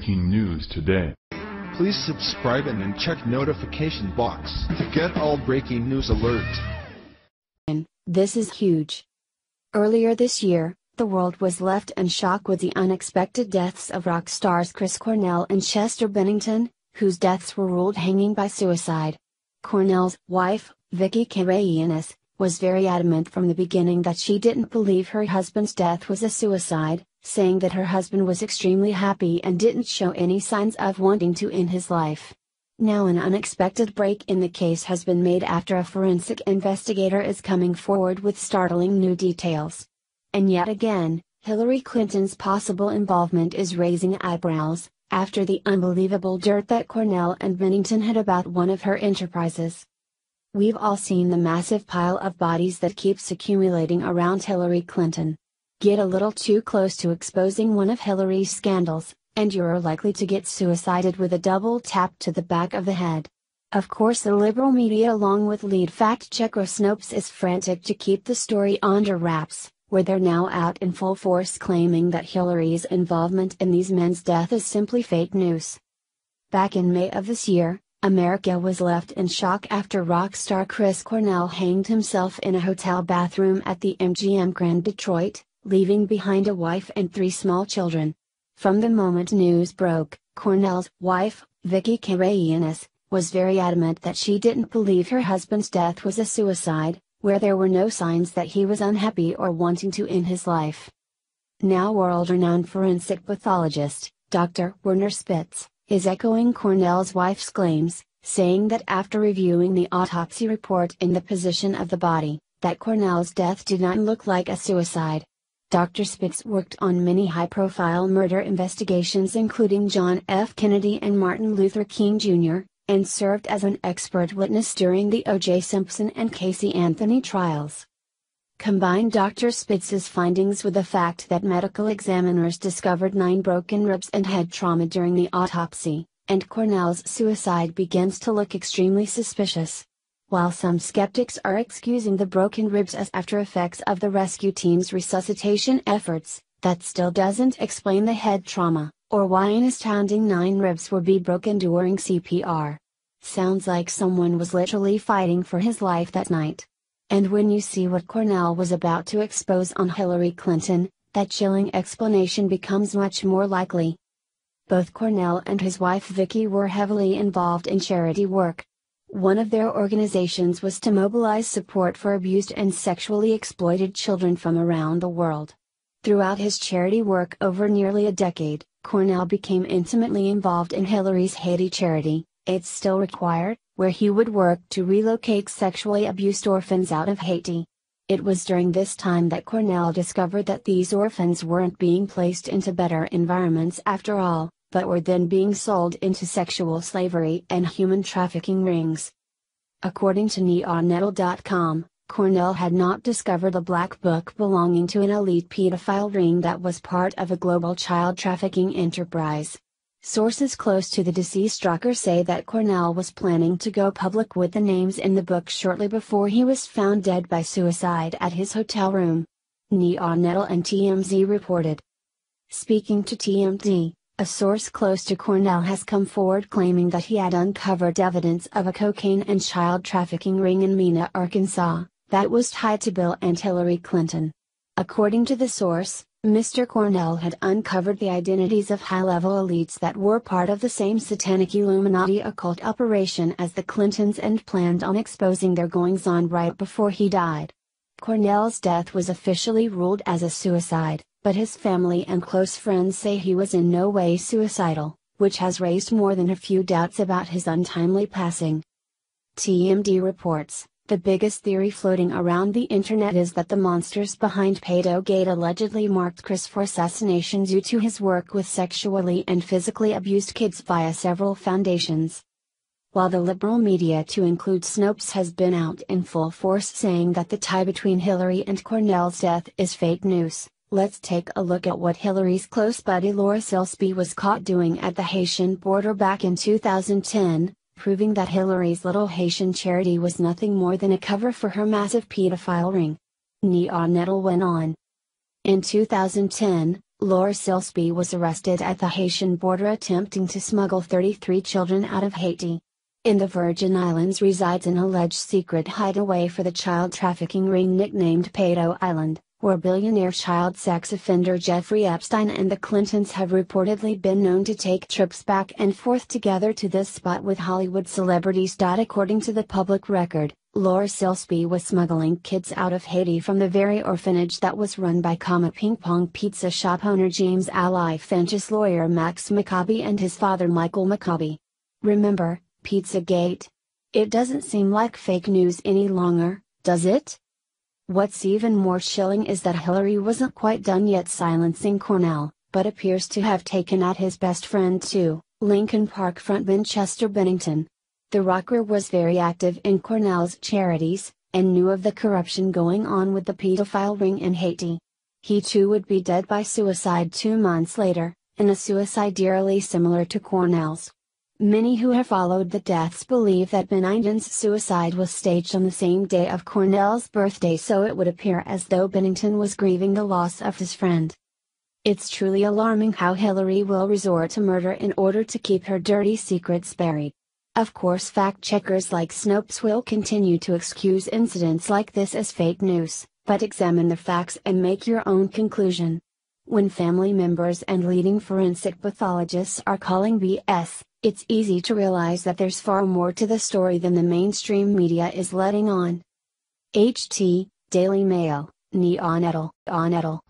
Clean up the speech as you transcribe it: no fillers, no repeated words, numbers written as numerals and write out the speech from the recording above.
breaking news today. Please subscribe and then check notification box to get all breaking news alerts. This is huge. Earlier this year, the world was left in shock with the unexpected deaths of rock stars Cornell and Chester Bennington, whose deaths were ruled hanging by suicide. Cornell's wife, Vicky Karayiannis, was very adamant from the beginning that she didn't believe her husband's death was a suicide, saying that her husband was extremely happy and didn't show any signs of wanting to end his life. Now an unexpected break in the case has been made after a forensic investigator is coming forward with startling new details. And yet again, Hillary Clinton's possible involvement is raising eyebrows, after the unbelievable dirt that Cornell and Bennington had about one of her enterprises. We've all seen the massive pile of bodies that keeps accumulating around Hillary Clinton. Get a little too close to exposing one of Hillary's scandals, and you're likely to get suicided with a double tap to the back of the head. Of course, the liberal media along with lead fact-checker Snopes is frantic to keep the story under wraps, where they're now out in full force claiming that Hillary's involvement in these men's death is simply fake news. Back in May of this year, America was left in shock after rock star Cornell hanged himself in a hotel bathroom at the MGM Grand Detroit, leaving behind a wife and 3 small children. From the moment news broke, Cornell's wife, Vicky Karayiannis, was very adamant that she didn't believe her husband's death was a suicide, where there were no signs that he was unhappy or wanting to end his life. Now world-renowned forensic pathologist, Dr. Werner Spitz, is echoing Cornell's wife's claims, saying that after reviewing the autopsy report in the position of the body, that Cornell's death did not look like a suicide. Dr. Spitz worked on many high-profile murder investigations including John F. Kennedy and Martin Luther King Jr., and served as an expert witness during the O.J. Simpson and Casey Anthony trials. Combine Dr. Spitz's findings with the fact that medical examiners discovered 9 broken ribs and head trauma during the autopsy, and Cornell's suicide begins to look extremely suspicious. While some skeptics are excusing the broken ribs as after effects of the rescue team's resuscitation efforts, that still doesn't explain the head trauma, or why an astounding 9 ribs would be broken during CPR. Sounds like someone was literally fighting for his life that night. And when you see what Cornell was about to expose on Hillary Clinton, that chilling explanation becomes much more likely. Both Cornell and his wife Vicky were heavily involved in charity work. One of their organizations was to mobilize support for abused and sexually exploited children from around the world. Throughout his charity work over nearly a decade, Cornell became intimately involved in Hillary's Haiti charity, It's Still Required, where he would work to relocate sexually abused orphans out of Haiti. It was during this time that Cornell discovered that these orphans weren't being placed into better environments after all, but were then being sold into sexual slavery and human trafficking rings. According to neonettle.com, Cornell had not discovered a black book belonging to an elite pedophile ring that was part of a global child trafficking enterprise. Sources close to the deceased rocker say that Cornell was planning to go public with the names in the book shortly before he was found dead by suicide at his hotel room. Neonettle and TMZ reported. Speaking to TMZ, a source close to Cornell has come forward claiming that he had uncovered evidence of a cocaine and child trafficking ring in Mena, Arkansas, that was tied to Bill and Hillary Clinton. According to the source, Mr. Cornell had uncovered the identities of high-level elites that were part of the same satanic Illuminati occult operation as the Clintons and planned on exposing their goings-on right before he died. Cornell's death was officially ruled as a suicide, but his family and close friends say he was in no way suicidal, which has raised more than a few doubts about his untimely passing. TMZ reports, the biggest theory floating around the internet is that the monsters behind Pedogate allegedly marked Chris for assassination due to his work with sexually and physically abused kids via several foundations. While the liberal media, to include Snopes, has been out in full force saying that the tie between Hillary and Cornell's death is fake news, let's take a look at what Hillary's close buddy Laura Silsby was caught doing at the Haitian border back in 2010, proving that Hillary's little Haitian charity was nothing more than a cover for her massive pedophile ring. Neonettle went on. In 2010, Laura Silsby was arrested at the Haitian border attempting to smuggle 33 children out of Haiti. In the Virgin Islands resides an alleged secret hideaway for the child trafficking ring nicknamed Pedo Island, where billionaire child sex offender Jeffrey Epstein and the Clintons have reportedly been known to take trips back and forth together to this spot with Hollywood celebrities. According to the public record, Laura Silsby was smuggling kids out of Haiti from the very orphanage that was run by Comet Ping Pong pizza shop owner James Ally Fanch's lawyer Max Maccabi and his father Michael Maccabi. Remember, Pizzagate? It doesn't seem like fake news any longer, does it? What's even more chilling is that Hillary wasn't quite done yet silencing Cornell, but appears to have taken out his best friend too, Lincoln Park frontman Chester Bennington. The rocker was very active in Cornell's charities, and knew of the corruption going on with the pedophile ring in Haiti. He too would be dead by suicide 2 months later, in a suicide eerily similar to Cornell's. Many who have followed the deaths believe that Bennington's suicide was staged on the same day of Cornell's birthday, so it would appear as though Bennington was grieving the loss of his friend. It's truly alarming how Hillary will resort to murder in order to keep her dirty secrets buried. Of course, fact-checkers like Snopes will continue to excuse incidents like this as fake news, but examine the facts and make your own conclusion. When family members and leading forensic pathologists are calling BS, it's easy to realize that there's far more to the story than the mainstream media is letting on. HT, Daily Mail, Neon Edel.